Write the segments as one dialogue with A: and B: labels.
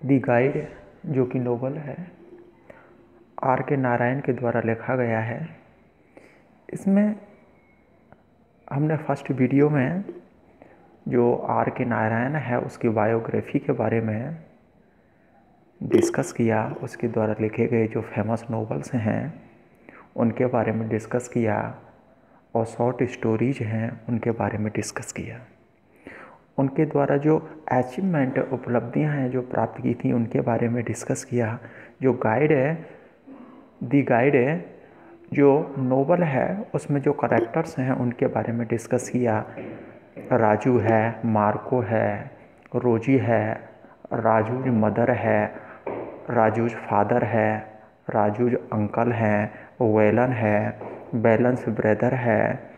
A: दी guide, जो कि novel है, आर के नारायण के द्वारा लिखा गया है। इसमें हमने फर्स्ट वीडियो में जो आर के नारायण है उसकी बायोग्राफी के बारे में डिस्कस किया, उसके द्वारा लिखे गए जो फेमस नोवेल्स हैं उनके बारे में डिस्कस किया और शॉर्ट स्टोरीज हैं उनके बारे में डिस्कस किया। उनके द्वारा जो अचीवमेंट उपलब्धियां हैं जो प्राप्त की थी उनके बारे में डिस्कस किया। जो गाइड है, दी गाइड है, जो नोवेल है उसमें जो करेक्टर्स हैं उनके बारे में डिस्कस किया। राजू है, मार्को है, रोजी है, राजूज मदर है, राजूज फादर है, राजूज अंकल हैं, वेलन है, बैलेंस ब्रदर है,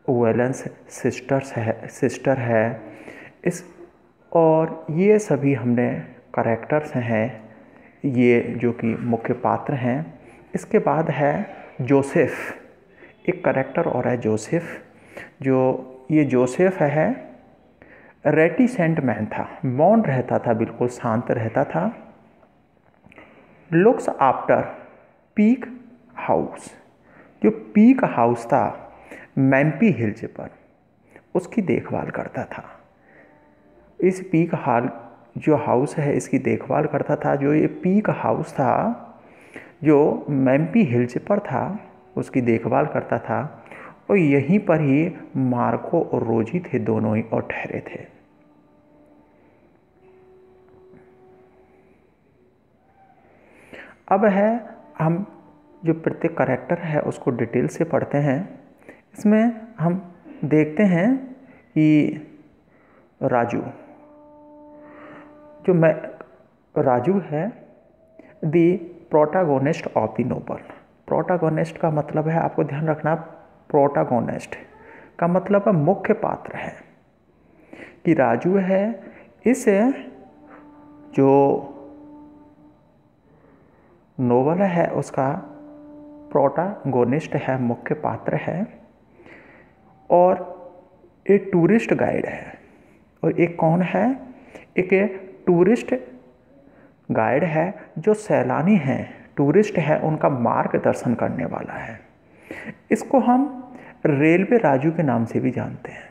A: वेलेंस सिस्टर है। इस और ये सभी हमने करेक्टर्स हैं, ये जो कि मुख्य पात्र हैं। इसके बाद है जोसेफ, एक करेक्टर और है जोसेफ। जो ये जोसेफ है रेटिसेंट मैन था, मौन रहता था, बिल्कुल शांत रहता था। लुक्स आफ्टर पीक हाउस, जो पीक हाउस था मैम्पी हिल्स पर, उसकी देखभाल करता था। इस पीक हाल जो हाउस है इसकी देखभाल करता था। जो ये पीक हाउस था जो मैम्पी हिल्स पर था उसकी देखभाल करता था। और यहीं पर ही मार्को और रोजी थे, दोनों ही और ठहरे थे। अब है हम जो प्रत्येक कैरेक्टर है उसको डिटेल से पढ़ते हैं। इसमें हम देखते हैं कि राजू है the protagonist of the novel. Protagonist का मतलब है, आपको ध्यान रखना, प्रोटागोनिस्ट का मतलब है मुख्य पात्र है। कि राजू है इस जो नोवेल है उसका प्रोटागोनिस्ट है, मुख्य पात्र है। और एक टूरिस्ट गाइड है। और एक कौन है? एक टूरिस्ट गाइड है जो सैलानी हैं, टूरिस्ट है, उनका मार्गदर्शन करने वाला है। इसको हम रेलवे राजू के नाम से भी जानते हैं।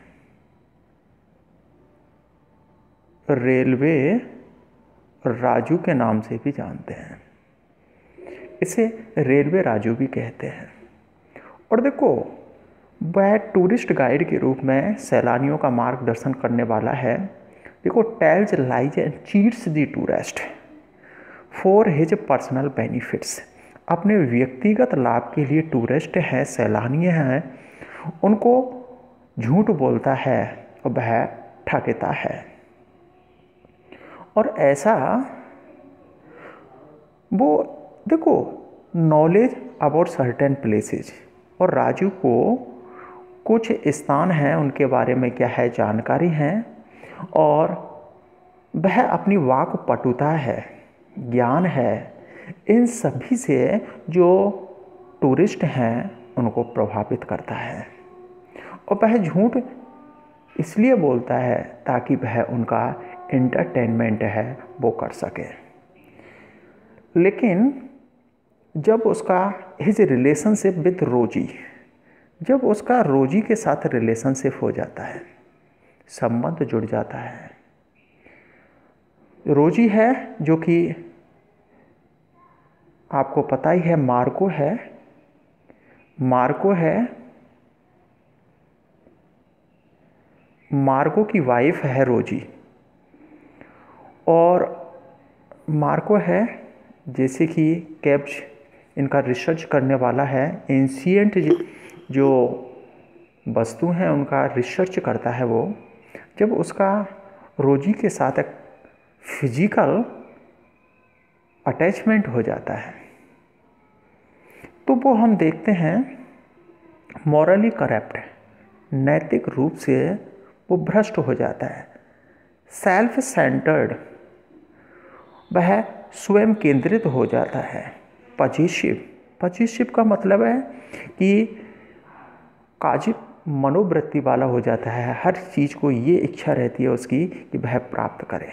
A: रेलवे राजू के नाम से भी जानते हैं, इसे रेलवे राजू भी कहते हैं। और देखो, वह टूरिस्ट गाइड के रूप में सैलानियों का मार्गदर्शन करने वाला है। देखो, tells lies and cheats the tourist for his personal benefits. अपने व्यक्तिगत लाभ के लिए टूरिस्ट हैं, सैलानी हैं, उनको झूठ बोलता है और वह ठगता है। और ऐसा वो देखो, नॉलेज अबाउट सर्टेन प्लेसेज, और राजू को कुछ स्थान हैं उनके बारे में क्या है, जानकारी है। और वह अपनी वाक पटुता है, ज्ञान है, इन सभी से जो टूरिस्ट हैं उनको प्रभावित करता है। और वह झूठ इसलिए बोलता है ताकि वह उनका एंटरटेनमेंट है वो कर सके। लेकिन जब उसका हिज रिलेशनशिप विद रोजी, जब उसका रोजी के साथ रिलेशनशिप हो जाता है, संबंध जुड़ जाता है। रोजी है जो कि आपको पता ही है, मार्को है, मार्को की वाइफ है रोजी। और मार्को है जैसे कि कैब्ज इनका रिसर्च करने वाला है, एंशिएंट जो वस्तु हैं उनका रिसर्च करता है वो। जब उसका रोजी के साथ एक फिजिकल अटैचमेंट हो जाता है तो वो हम देखते हैं मॉरली करप्ट, नैतिक रूप से वो भ्रष्ट हो जाता है। सेल्फ सेंटर्ड, वह स्वयं केंद्रित हो जाता है। पॉजिटिव का मतलब है कि काजिब मनोवृत्ति वाला हो जाता है। हर चीज़ को ये इच्छा रहती है उसकी कि वह प्राप्त करे।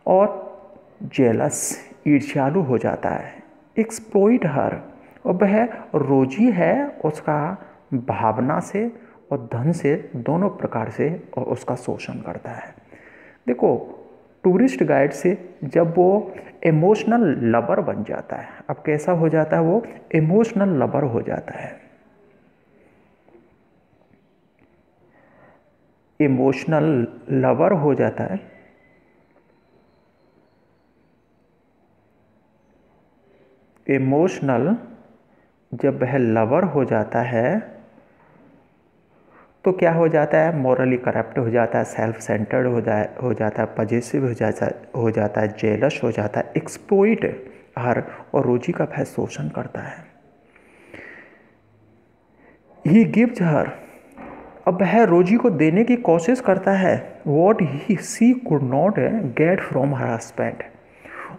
A: और जेलस, ईर्ष्यालु हो जाता है। एक्सप्लॉइट हर, और वह रोजी है उसका भावना से और धन से दोनों प्रकार से और उसका शोषण करता है। देखो, टूरिस्ट गाइड से जब वो इमोशनल लवर बन जाता है, अब कैसा हो जाता है, वो इमोशनल लवर हो जाता है। इमोशनल लवर हो जाता है। इमोशनल जब वह लवर हो जाता है तो क्या हो जाता है, मॉरली करप्ट हो जाता है, सेल्फ सेंटर्ड हो जाता है, पजेसिव हो जाता है, जेलस हो जाता है, एक्सप्लॉइट हर, और रोजी का वह शोषण करता है। ही गिव्स हर, अब वह रोजी को देने की कोशिश करता है what he see could not get from her husband,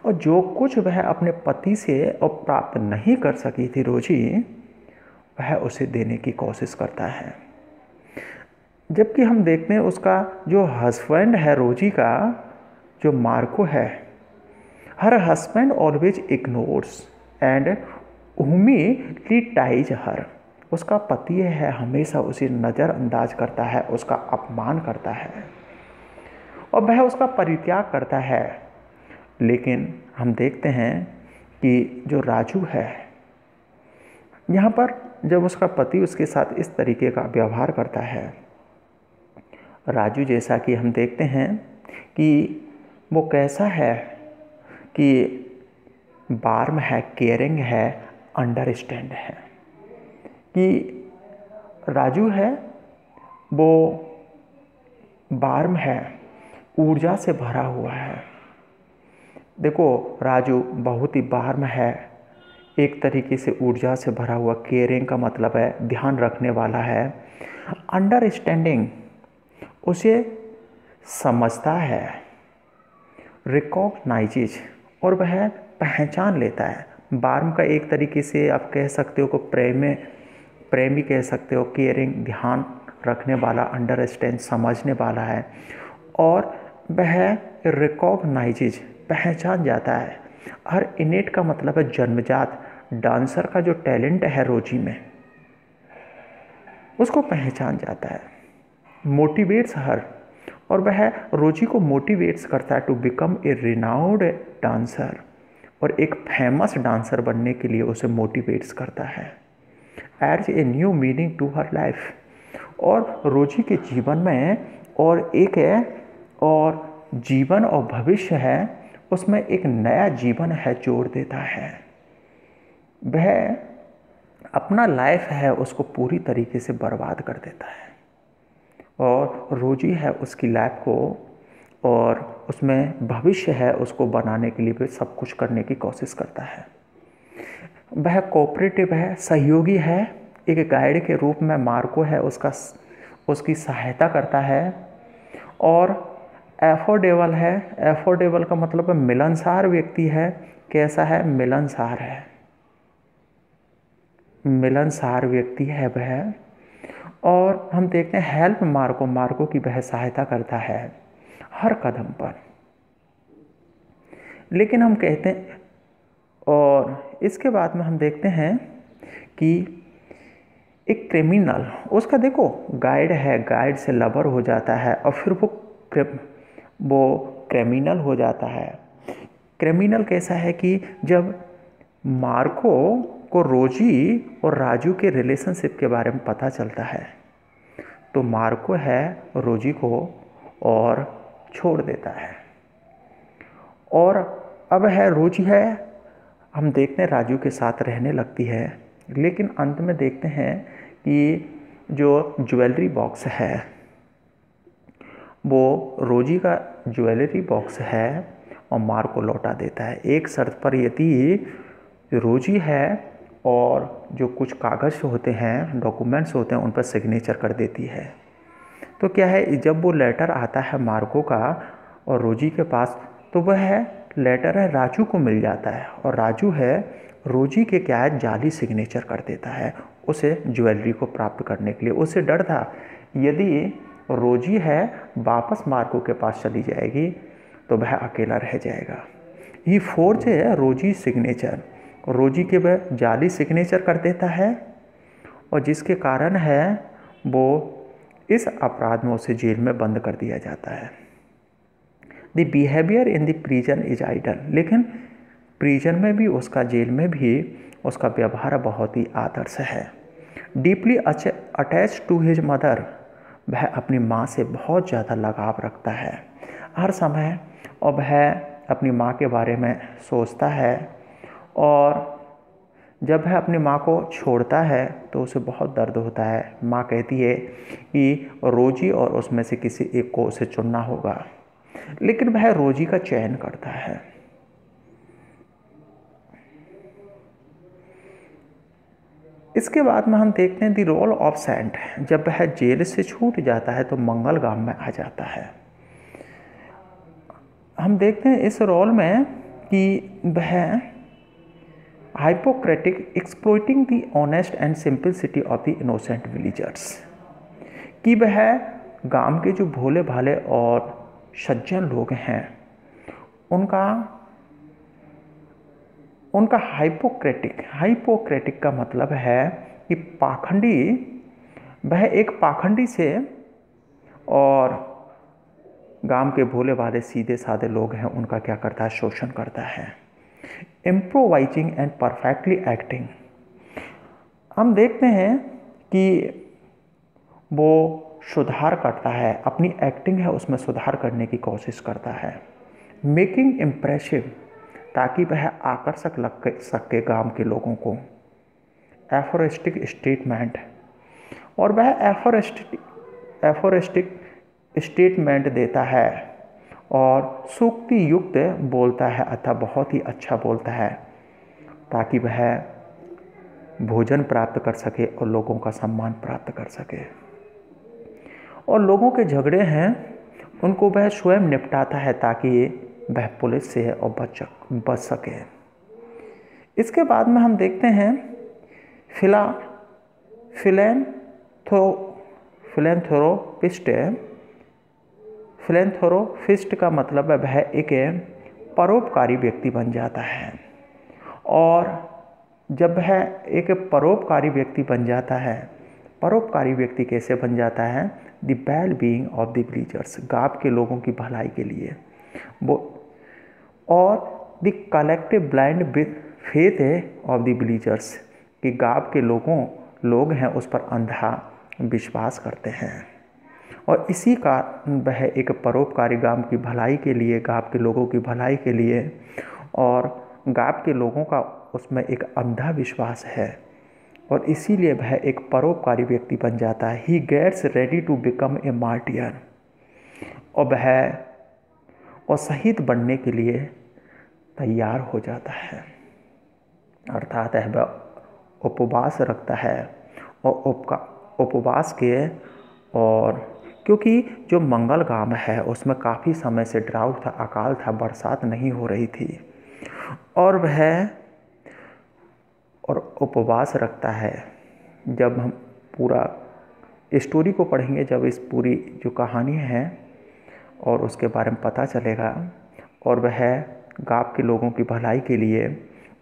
A: और जो कुछ वह अपने पति से और प्राप्त नहीं कर सकी थी रोजी, वह उसे देने की कोशिश करता है। जबकि हम देखते हैं उसका जो हस्बैंड है रोजी का, जो मार्को है, her husband always ignores and humiliates her, उसका पति है हमेशा उसे नज़रअंदाज करता है, उसका अपमान करता है और वह उसका परित्याग करता है। लेकिन हम देखते हैं कि जो राजू है, यहाँ पर जब उसका पति उसके साथ इस तरीके का व्यवहार करता है, राजू जैसा कि हम देखते हैं कि वो कैसा है कि वार्म है, केयरिंग है, अंडरस्टैंड है, कि राजू है वो वार्म है, ऊर्जा से भरा हुआ है। देखो, राजू बहुत ही वार्म है, एक तरीके से ऊर्जा से भरा हुआ। केयरिंग का मतलब है ध्यान रखने वाला है। अंडरस्टैंडिंग, उसे समझता है। रिकॉग्नाइजेज, और वह पहचान लेता है। वार्म का एक तरीके से आप कह सकते हो को प्रेमी कह सकते हो। केयरिंग, ध्यान रखने वाला, अंडरस्टैंड, समझने वाला है। और वह रिकॉग्नाइजेज, पहचान जाता है। हर इनेट का मतलब है जन्मजात। डांसर का जो टैलेंट है रोजी में, उसको पहचान जाता है। मोटिवेट्स हर, और वह रोजी को मोटिवेट्स करता है to become a renowned dancer, और एक फेमस डांसर बनने के लिए उसे मोटिवेट्स करता है। Adds a new meaning to her life, और रोजी के जीवन में और एक है, और जीवन और भविष्य है, उसमें एक नया जीवन है जोड़ देता है। वह अपना लाइफ है उसको पूरी तरीके से बर्बाद कर देता है, और रोजी है उसकी लाइफ को और उसमें भविष्य है उसको बनाने के लिए भी सब कुछ करने की कोशिश करता है। वह कोऑपरेटिव है, सहयोगी है, एक गाइड के रूप में मार्को है उसकी सहायता करता है। और एफोर्डेबल है, एफोर्डेबल का मतलब है मिलनसार व्यक्ति है। कैसा है, मिलनसार है, मिलनसार व्यक्ति है वह। और हम देखते हैं हेल्प मार्को की वह सहायता करता है हर कदम पर। लेकिन हम कहते हैं, और इसके बाद में हम देखते हैं कि एक क्रिमिनल, उसका देखो गाइड है, गाइड से लवर हो जाता है और फिर वो क्रिमिनल हो जाता है। क्रिमिनल कैसा है कि जब मार्को को रोजी और राजू के रिलेशनशिप के बारे में पता चलता है तो मार्को है रोजी को और छोड़ देता है। और अब है रोजी है, हम देखते हैं राजू के साथ रहने लगती है। लेकिन अंत में देखते हैं कि जो ज्वेलरी बॉक्स है, वो रोजी का ज्वेलरी बॉक्स है और मार्को लौटा देता है, एक शर्त पर, यदि रोजी है और जो कुछ कागज़ होते हैं, डॉक्यूमेंट्स होते हैं, उन पर सिग्नेचर कर देती है। तो क्या है, जब वो लेटर आता है मार्को का और रोजी के पास, तो वह लेटर है राजू को मिल जाता है, और राजू है रोजी के क्या है जाली सिग्नेचर कर देता है उसे ज्वेलरी को प्राप्त करने के लिए। उसे डर था यदि रोजी है वापस मार्को के पास चली जाएगी तो वह अकेला रह जाएगा। ही फोर्ज है रोजी सिग्नेचर, रोजी के वह जाली सिग्नेचर कर देता है और जिसके कारण है वो इस अपराध में उसे जेल में बंद कर दिया जाता है। The behaviour in the prison is ideal, लेकिन प्रिजन में भी उसका, जेल में भी उसका व्यवहार बहुत ही आदर्श है। Deeply attach to his mother, वह अपनी माँ से बहुत ज़्यादा लगाव रखता है हर समय, और वह अपनी माँ के बारे में सोचता है, और जब वह अपनी माँ को छोड़ता है तो उसे बहुत दर्द होता है। माँ कहती है कि रोजी और उसमें से किसी एक को उसे चुनना होगा, लेकिन वह रोजी का चयन करता है। इसके बाद में हम देखते हैं द रोल ऑफ सेंट। जब वह जेल से छूट जाता है तो मंगल गांव में आ जाता है। हम देखते हैं इस रोल में कि वह hypocritic exploiting the honest and simplicity of the innocent villagers, कि वह गांव के जो भोले भाले और सज्जन लोग हैं उनका हाइपोक्रेटिक का मतलब है कि पाखंडी, वह एक पाखंडी से और गांव के भोले भाले सीधे साधे लोग हैं उनका क्या करता है, शोषण करता है। इम्प्रोवाइजिंग एंड परफेक्टली एक्टिंग, हम देखते हैं कि वो सुधार करता है, अपनी एक्टिंग है उसमें सुधार करने की कोशिश करता है। मेकिंग इम्प्रेसिव, ताकि वह आकर्षक लग सके गांव के लोगों को। एफोरिस्टिक स्टेटमेंट, और वह एफोरिस्टिक स्टेटमेंट देता है और सूक्ति युक्त बोलता है, अतः बहुत ही अच्छा बोलता है, ताकि वह भोजन प्राप्त कर सके और लोगों का सम्मान प्राप्त कर सके। और लोगों के झगड़े हैं उनको वह स्वयं निपटाता है ताकि वह पुलिस से और बच सके। इसके बाद में हम देखते हैं फिलेंथ्रोपिस्ट का मतलब है वह एक परोपकारी व्यक्ति बन जाता है। और जब वह एक परोपकारी व्यक्ति बन जाता है, परोपकारी व्यक्ति कैसे बन जाता है, the well being of the villagers, गांव के लोगों की भलाई के लिए वो, और the collective blind faith of the villagers, कि गांव के लोग हैं उस पर अंधा विश्वास करते हैं। और इसी का वह एक परोपकारी गांव की भलाई के लिए, गांव के लोगों की भलाई के लिए, और गांव के लोगों का उसमें एक अंधा विश्वास है, और इसीलिए वह एक परोपकारी व्यक्ति बन जाता है। He gets ready to become a martyr, और वह और शहीद बनने के लिए तैयार हो जाता है। अर्थात वह उपवास रखता है, और उपवास के, और क्योंकि जो मंगल गांव है उसमें काफ़ी समय से ड्राउट था, अकाल था, बरसात नहीं हो रही थी, और वह उपवास रखता है। जब हम पूरा स्टोरी को पढ़ेंगे, जब इस पूरी जो कहानी है और उसके बारे में पता चलेगा, और वह गांव के लोगों की भलाई के लिए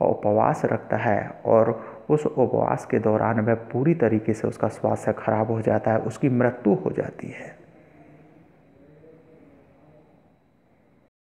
A: उपवास रखता है, और उस उपवास के दौरान वह पूरी तरीके से उसका स्वास्थ्य खराब हो जाता है, उसकी मृत्यु हो जाती है।